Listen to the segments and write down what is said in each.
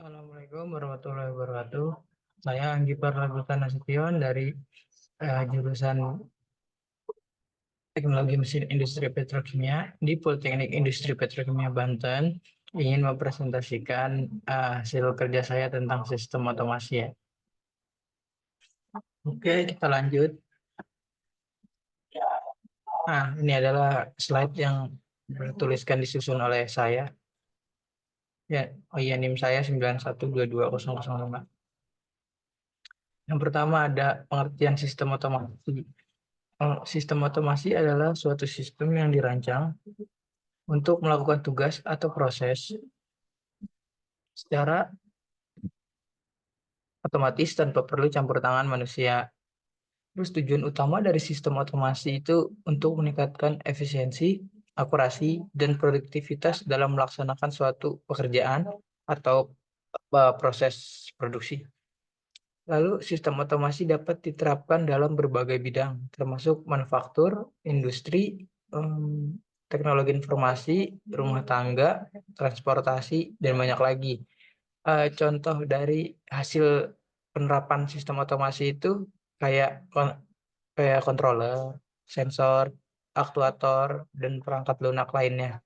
Assalamualaikum warahmatullahi wabarakatuh. Saya Anggi Parlagutan Nasution dari jurusan Teknologi Mesin Industri Petrokimia di Politeknik Industri Petrokimia Banten. Ingin mempresentasikan hasil kerja saya tentang sistem otomasi ya. Oke, kita lanjut. Nah, ini adalah slide yang bertuliskan disusun oleh saya. Ya, oh iya, NIM saya 9122005. Yang pertama ada pengertian sistem otomasi. Sistem otomasi adalah suatu sistem yang dirancang untuk melakukan tugas atau proses secara otomatis tanpa perlu campur tangan manusia. Terus tujuan utama dari sistem otomasi itu untuk meningkatkan efisiensi, akurasi, dan produktivitas dalam melaksanakan suatu pekerjaan atau proses produksi. Lalu sistem otomasi dapat diterapkan dalam berbagai bidang, termasuk manufaktur, industri, teknologi informasi, rumah tangga, transportasi, dan banyak lagi. Contoh dari hasil penerapan sistem otomasi itu kayak controller, sensor, aktuator, dan perangkat lunak lainnya.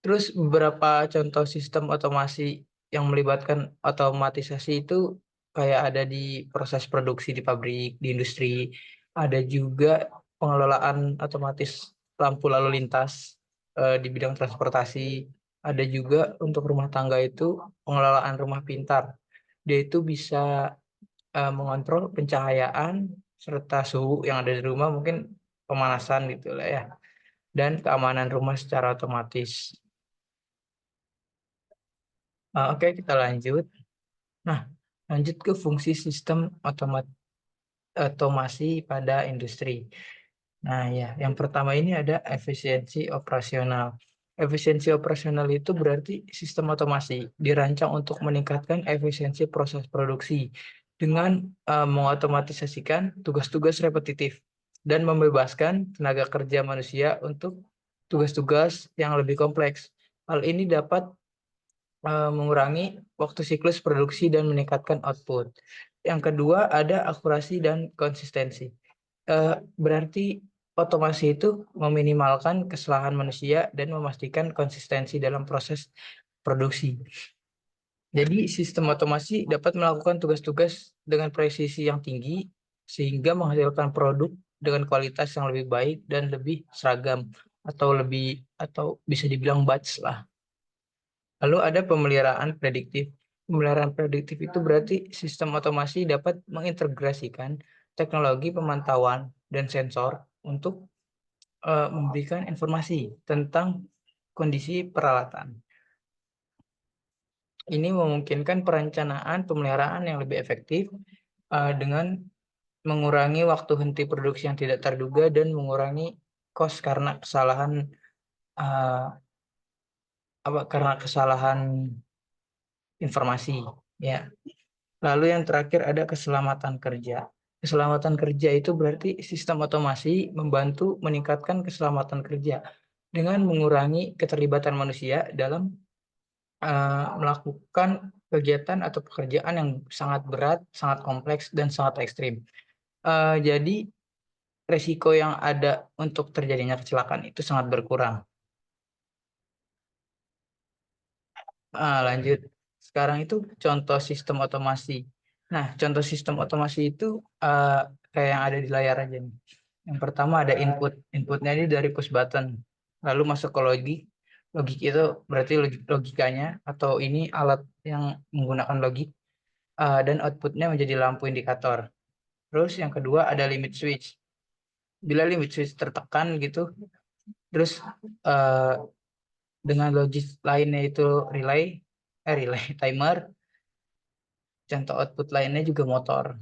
Terus beberapa contoh sistem otomasi yang melibatkan otomatisasi itu kayak ada di proses produksi di pabrik, di industri, ada juga pengelolaan otomatis lampu lalu lintas di bidang transportasi, ada juga untuk rumah tangga itu pengelolaan rumah pintar. Dia itu bisa mengontrol pencahayaan serta suhu yang ada di rumah, mungkin pemanasan gitu lah ya, dan keamanan rumah secara otomatis. Oke, kita lanjut. Nah, lanjut ke fungsi sistem otomasi pada industri. Nah, ya, yang pertama ini ada efisiensi operasional. Efisiensi operasional itu berarti sistem otomasi dirancang untuk meningkatkan efisiensi proses produksi dengan mengotomatisasikan tugas-tugas repetitif dan membebaskan tenaga kerja manusia untuk tugas-tugas yang lebih kompleks. Hal ini dapat mengurangi waktu siklus produksi dan meningkatkan output. Yang kedua ada akurasi dan konsistensi. Berarti otomasi itu meminimalkan kesalahan manusia dan memastikan konsistensi dalam proses produksi. Jadi sistem otomasi dapat melakukan tugas-tugas dengan presisi yang tinggi sehingga menghasilkan produk dengan kualitas yang lebih baik dan lebih seragam atau bisa dibilang batch lah. Lalu ada pemeliharaan prediktif. Pemeliharaan prediktif itu berarti sistem otomasi dapat mengintegrasikan teknologi pemantauan dan sensor untuk memberikan informasi tentang kondisi peralatan. Ini memungkinkan perencanaan pemeliharaan yang lebih efektif dengan mengurangi waktu henti produksi yang tidak terduga dan mengurangi cost karena kesalahan informasi ya. Lalu yang terakhir ada keselamatan kerja. Keselamatan kerja itu berarti sistem otomasi membantu meningkatkan keselamatan kerja dengan mengurangi keterlibatan manusia dalam melakukan kegiatan atau pekerjaan yang sangat berat, sangat kompleks, dan sangat ekstrim. Jadi resiko yang ada untuk terjadinya kecelakaan itu sangat berkurang. Lanjut. Sekarang itu contoh sistem otomasi. Nah, contoh sistem otomasi itu kayak yang ada di layar aja nih. Yang pertama ada input. Inputnya ini dari push button. Lalu masuk ke logik. Logik itu berarti logikanya atau ini alat yang menggunakan logik. Dan outputnya menjadi lampu indikator. Terus yang kedua ada limit switch. Bila limit switch tertekan gitu, terus uh, dengan logik lainnya itu relay timer. Contoh output lainnya juga motor.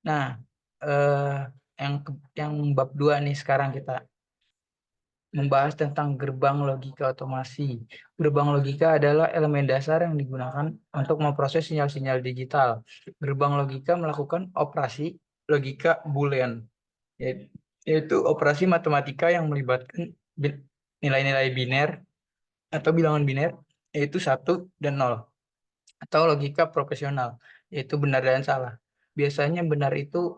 Nah, eh, yang bab 2 nih sekarang kita membahas tentang gerbang logika otomasi. Gerbang logika adalah elemen dasar yang digunakan untuk memproses sinyal-sinyal digital. Gerbang logika melakukan operasi logika Boolean, yaitu operasi matematika yang melibatkan nilai-nilai biner atau bilangan biner, yaitu 1 dan 0. Atau logika proporsional, yaitu benar dan salah. Biasanya benar itu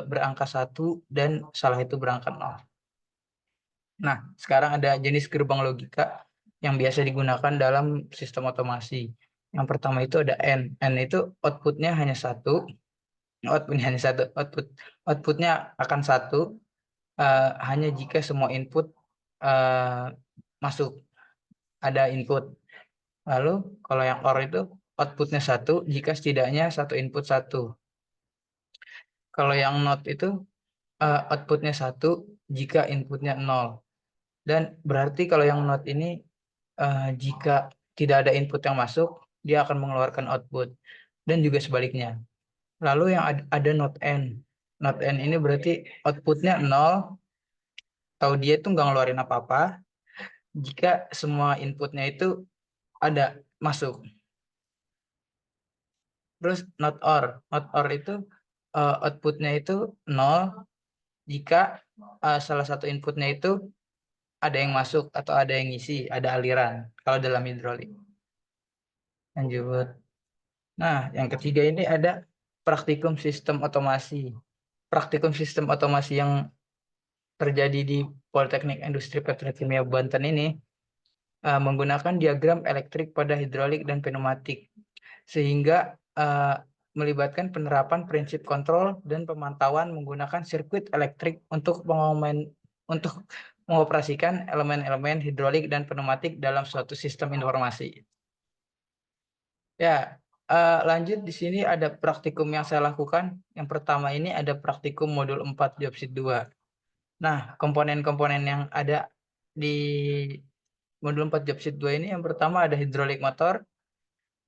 berangka 1 dan salah itu berangka 0. Nah, sekarang ada jenis gerbang logika yang biasa digunakan dalam sistem otomasi. Yang pertama itu ada N. N itu outputnya hanya 1, outputnya akan 1 hanya jika semua input masuk, ada input. Lalu kalau yang OR itu outputnya 1 jika setidaknya satu input 1. Kalau yang NOT itu outputnya 1 jika inputnya 0. Dan berarti kalau yang NOT ini jika tidak ada input yang masuk, dia akan mengeluarkan output. Dan juga sebaliknya. Lalu yang ada NOT N. NOT N ini berarti outputnya 0, atau dia itu nggak ngeluarin apa-apa jika semua inputnya itu ada masuk. Terus not or itu outputnya itu 0 jika salah satu inputnya itu ada yang masuk atau ada yang ngisi, ada aliran kalau dalam hidrolik. Lanjut. Nah, yang ketiga ini ada praktikum sistem otomasi. Praktikum sistem otomasi yang terjadi di Politeknik Industri Petrokimia Banten ini menggunakan diagram elektrik pada hidrolik dan pneumatik, sehingga melibatkan penerapan prinsip kontrol dan pemantauan menggunakan sirkuit elektrik untuk mengoperasikan elemen-elemen hidrolik dan pneumatik dalam suatu sistem informasi. Ya, lanjut di sini ada praktikum yang saya lakukan. Yang pertama ini ada praktikum modul 4 Jobsit 2. Nah, komponen-komponen yang ada di modul 4 Jobsit 2 ini yang pertama ada hidrolik motor,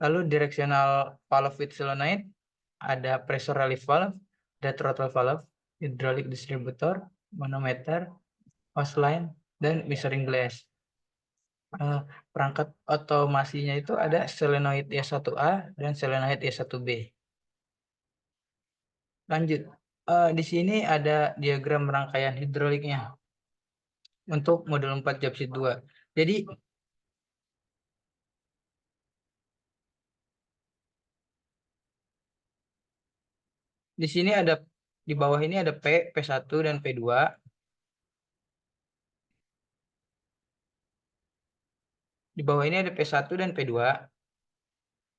lalu directional valve with solenoid, ada pressure relief valve, ada throttle valve, hydraulic distributor, manometer, hose line, dan measuring glass. Perangkat otomasinya itu ada solenoid Y1A dan solenoid Y1B. Lanjut, di sini ada diagram rangkaian hidroliknya untuk modul 4 Jobsit 2. Jadi di sini ada, di bawah ini ada P, P1 dan P2. Di bawah ini ada P1 dan P2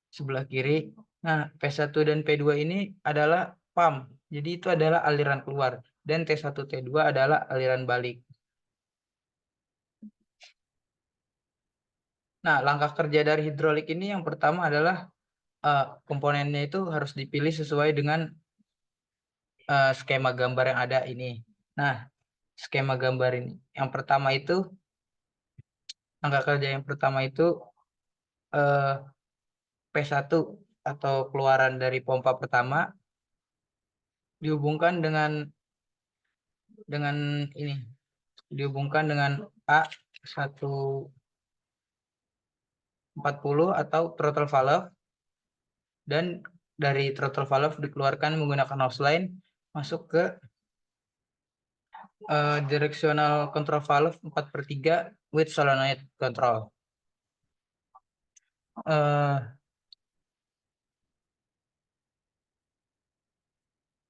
sebelah kiri. Nah, P1 dan P2 ini adalah pump. Jadi itu adalah aliran keluar. Dan T1, T2 adalah aliran balik. Nah, langkah kerja dari hidrolik ini yang pertama adalah komponennya itu harus dipilih sesuai dengan skema gambar yang ada ini. Nah, skema gambar ini. Yang pertama itu, langkah kerja yang pertama itu P1 atau keluaran dari pompa pertama dihubungkan dengan ini, dihubungkan dengan A140 atau throttle valve, dan dari throttle valve dikeluarkan menggunakan hose line masuk ke directional control valve 4/3 with solenoid control.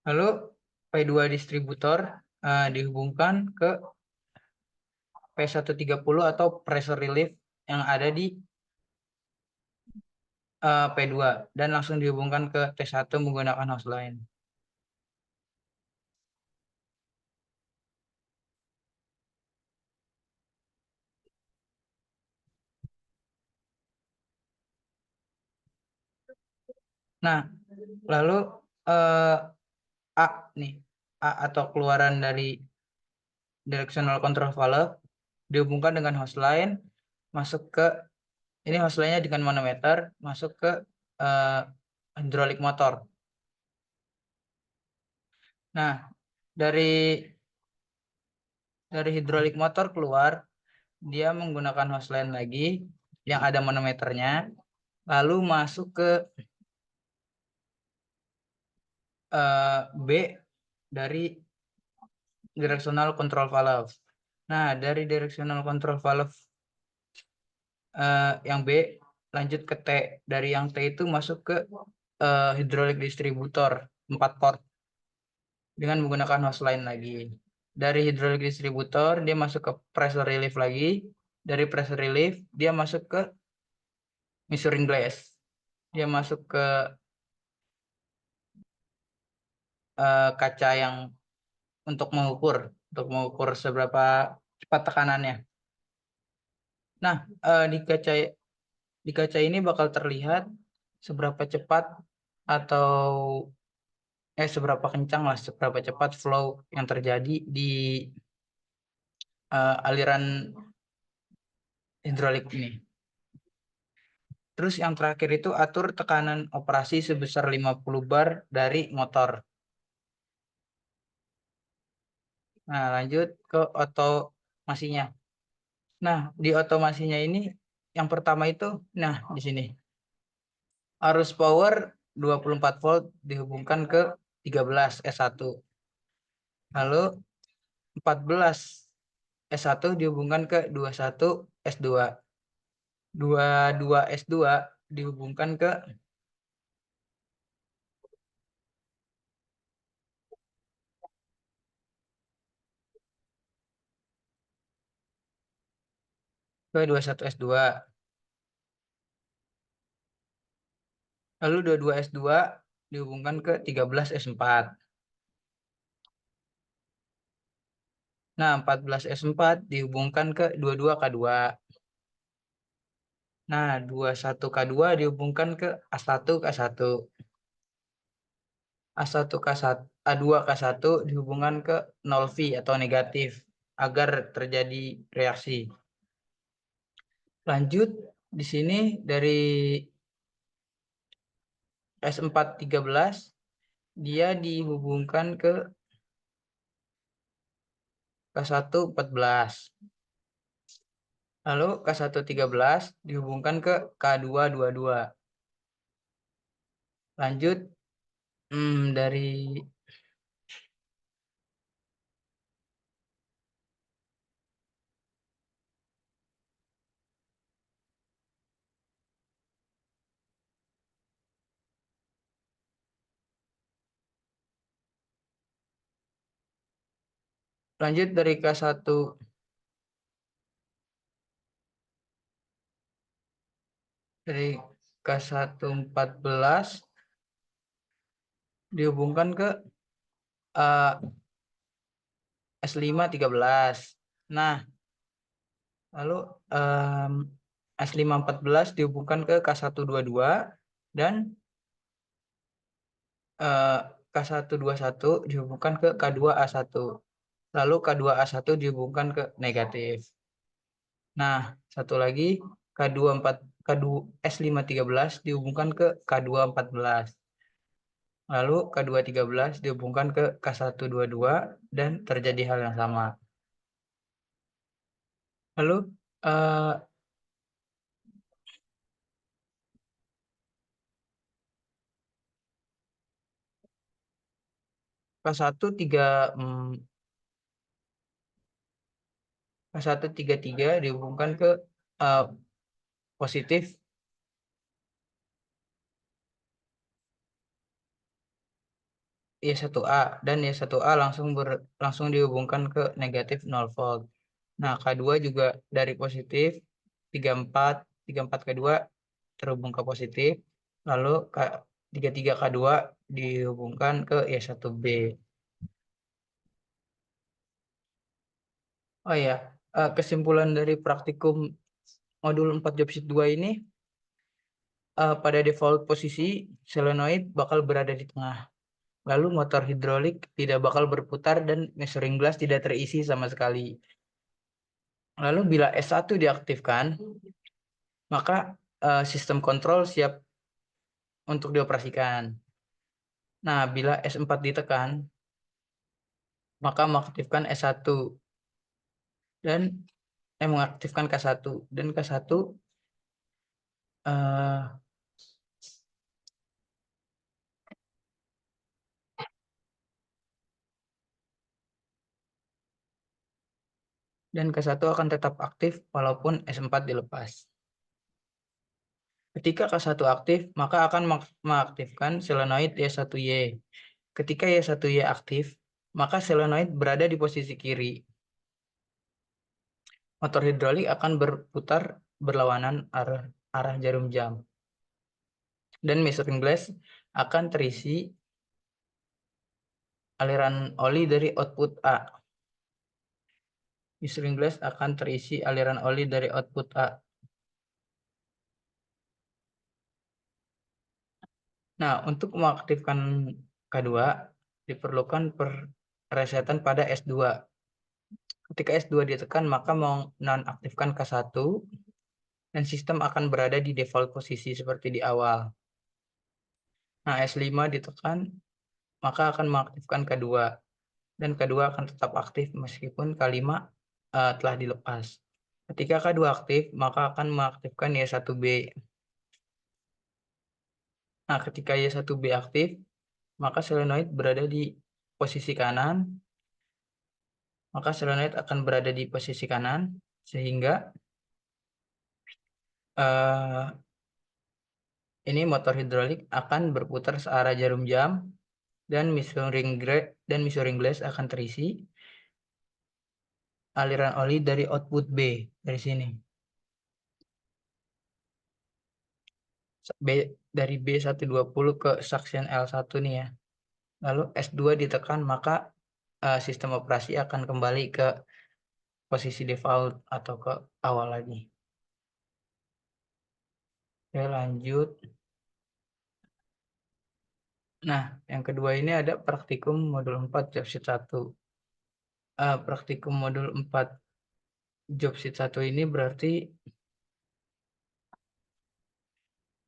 Lalu P2 distributor dihubungkan ke P130 atau pressure relief yang ada di P2 dan langsung dihubungkan ke T1 menggunakan hose line. Nah, lalu A nih, A atau keluaran dari directional control valve dihubungkan dengan hose line masuk ke, ini hose line-nya dengan manometer masuk ke hydraulic motor. Nah, dari hydraulic motor keluar, dia menggunakan hose line lagi yang ada manometernya, lalu masuk ke B dari directional control valve. Nah, dari directional control valve Yang B lanjut ke T. Dari yang T itu masuk ke hidrolik distributor 4 port dengan menggunakan hose line lagi. Dari hidrolik distributor dia masuk ke pressure relief lagi. Dari pressure relief dia masuk ke measuring glass. Dia masuk ke kaca yang untuk mengukur seberapa cepat tekanannya. Nah, di kaca ini bakal terlihat seberapa cepat atau seberapa kencang lah, seberapa cepat flow yang terjadi di aliran hidrolik ini. Terus yang terakhir itu atur tekanan operasi sebesar 50 bar dari motor. Nah, lanjut ke otomasinya. Nah, di otomasinya ini yang pertama itu, nah di sini arus power 24 volt dihubungkan ke 13 S1. Lalu 14 S1 dihubungkan ke 21 S2. 22 S2 dihubungkan ke 21 S2. Lalu 22 S2 dihubungkan ke 13 S4. Nah, 14 S4 dihubungkan ke 22 K2. Nah, 21 K2 dihubungkan ke A1 K1. A1 K1, A2 K1 dihubungkan ke 0 V atau negatif agar terjadi reaksi. Lanjut di sini dari S4 13 dia dihubungkan ke K1 14. Lalu K1 13 dihubungkan ke K2 22. Lanjut dari lanjut dari K1 dari K1 14 dihubungkan ke S5 13. Nah, lalu S5 14 dihubungkan ke K1 22 dan eh, K1 21 dihubungkan ke K2 A1. Lalu K2 A1 dihubungkan ke negatif. Nah, satu lagi K2 4 K2 S5 13 dihubungkan ke K2 14. Lalu K2 13 dihubungkan ke K1 22 dan terjadi hal yang sama. Lalu eh, K1 3 K1 33 dihubungkan ke eh, positif Y1A dan Y1A langsung dihubungkan ke negatif 0 volt. Nah, K2 juga dari positif 34 34 K2 terhubung ke positif, lalu K33 K2 dihubungkan ke Y1B. Oh ya, kesimpulan dari praktikum modul 4 job sheet 2 ini, pada default posisi solenoid bakal berada di tengah. Lalu motor hidrolik tidak bakal berputar dan measuring glass tidak terisi sama sekali. Lalu bila S1 diaktifkan, maka sistem kontrol siap untuk dioperasikan. Nah, bila S4 ditekan, maka mengaktifkan S1 dan mengaktifkan K1 dan K1 eh, dan K1 akan tetap aktif walaupun S4 dilepas. Ketika K1 aktif, maka akan mengaktifkan solenoid Y1Y. Ketika Y1Y aktif, maka solenoid berada di posisi kiri. Motor hidrolik akan berputar berlawanan arah jarum jam. Dan measuring glass akan terisi aliran oli dari output A. Measuring glass akan terisi aliran oli dari output A. Nah, untuk mengaktifkan K2 diperlukan peresetan pada S2. Ketika S2 ditekan, maka menonaktifkan K1 dan sistem akan berada di default posisi seperti di awal. Nah, S5 ditekan, maka akan mengaktifkan K2 dan K2 akan tetap aktif meskipun K5 telah dilepas. Ketika K2 aktif, maka akan mengaktifkan Y1B. Nah, ketika Y1B aktif, maka solenoid berada di posisi kanan, sehingga ini motor hidrolik akan berputar searah jarum jam dan measuring glass akan terisi aliran oli dari output B dari sini. Dari B120 ke suction L1 nih ya. Lalu S2 ditekan, maka sistem operasi akan kembali ke posisi default atau ke awal lagi. Oke, lanjut. Nah, yang kedua ini ada praktikum modul 4 job sheet 1. Praktikum modul 4 job sheet 1 ini berarti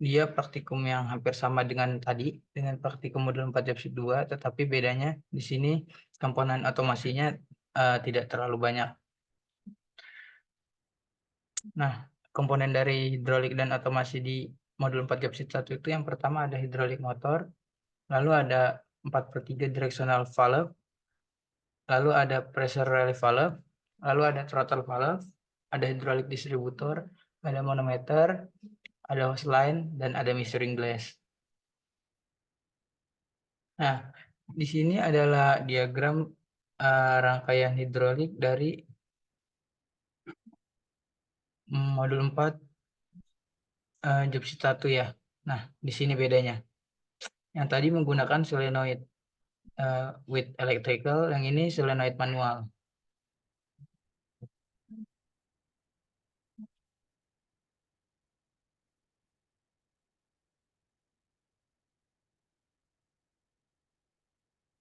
dia praktikum yang hampir sama dengan tadi, dengan praktikum modul 4 job sheet 2, tetapi bedanya di sini komponen otomasinya tidak terlalu banyak. Nah, komponen dari hidrolik dan otomasi di modul 4 job sheet 1 itu yang pertama ada hidrolik motor, lalu ada 4/3 directional valve, lalu ada pressure relief valve, lalu ada throttle valve, ada hydraulic distributor, ada manometer, ada hose line, dan ada measuring glass. Nah, di sini adalah diagram rangkaian hidrolik dari modul 4 job sheet 1 ya. Nah, di sini bedanya. Yang tadi menggunakan solenoid with electrical, yang ini solenoid manual.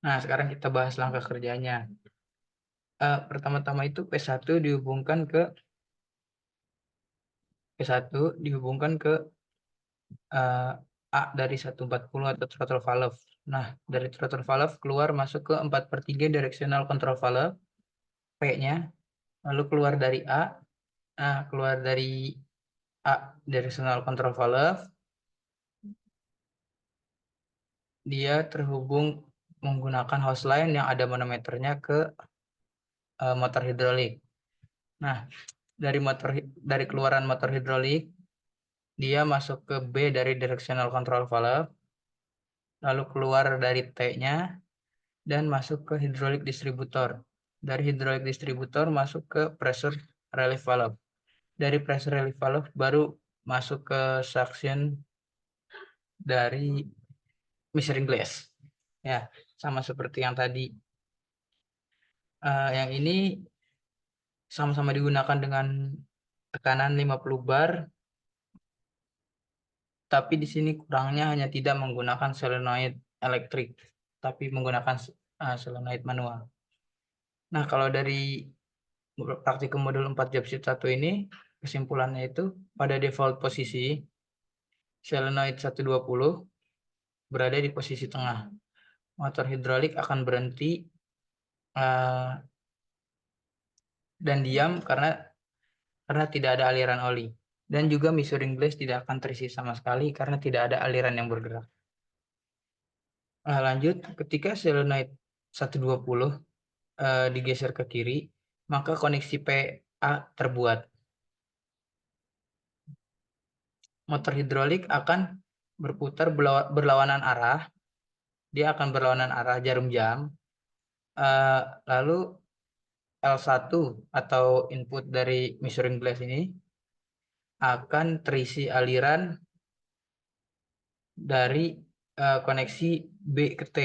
Nah, sekarang kita bahas langkah kerjanya. Pertama-tama itu P1 dihubungkan ke A dari 140 atau throttle valve. Nah, dari throttle valve keluar masuk ke 4/3 directional control valve, P-nya, lalu keluar dari A. Nah, keluar dari A directional control valve, dia terhubung menggunakan hose line yang ada manometernya ke motor hidrolik. Nah, dari keluaran motor hidrolik, dia masuk ke B dari directional control valve, lalu keluar dari T-nya dan masuk ke hydraulic distributor. Dari hydraulic distributor masuk ke pressure relief valve. Dari pressure relief valve baru masuk ke suction dari measuring glass. Ya, sama seperti yang tadi. Yang ini sama-sama digunakan dengan tekanan 50 bar, tapi di sini kurangnya hanya tidak menggunakan solenoid elektrik, tapi menggunakan solenoid manual. Nah, kalau dari praktikum modul 4 job sheet 1 ini, kesimpulannya itu pada default posisi solenoid 120 berada di posisi tengah. Motor hidrolik akan berhenti dan diam karena tidak ada aliran oli. Dan juga measuring glass tidak akan terisi sama sekali karena tidak ada aliran yang bergerak. Nah, lanjut, ketika solenoid 120 digeser ke kiri, maka koneksi PA terbuat. motor hidrolik akan berputar berlawanan arah. Dia akan berlawanan arah jarum jam. Lalu L1 atau input dari measuring glass ini akan terisi aliran dari koneksi B ke T.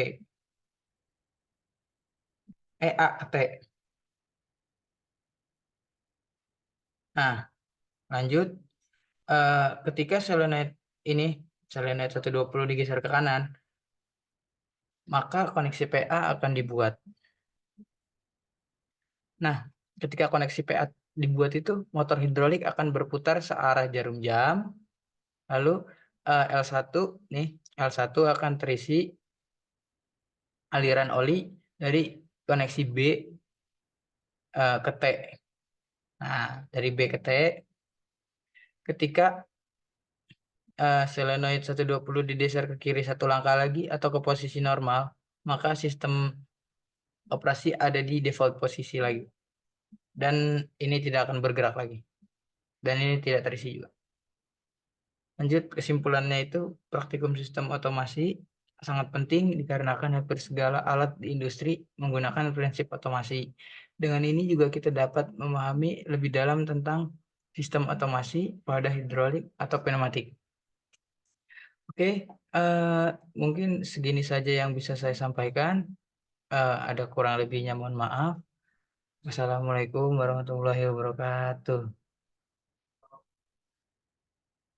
A ke T. Nah, lanjut. Ketika solenoid ini, solenoid 120 digeser ke kanan, maka koneksi PA akan dibuat. Nah, ketika koneksi PA dibuat itu, motor hidrolik akan berputar searah jarum jam. Lalu L1 nih, L1 akan terisi aliran oli dari koneksi B ke T. Nah, dari B ke T, ketika solenoid 120 digeser ke kiri satu langkah lagi atau ke posisi normal, maka sistem operasi ada di default posisi lagi. Dan ini tidak akan bergerak lagi. Dan ini tidak terisi juga. Lanjut, kesimpulannya itu praktikum sistem otomasi sangat penting dikarenakan hampir segala alat di industri menggunakan prinsip otomasi. Dengan ini juga kita dapat memahami lebih dalam tentang sistem otomasi pada hidrolik atau pneumatik. Oke, mungkin segini saja yang bisa saya sampaikan. Ada kurang lebihnya mohon maaf. Wassalamualaikum warahmatullahi wabarakatuh.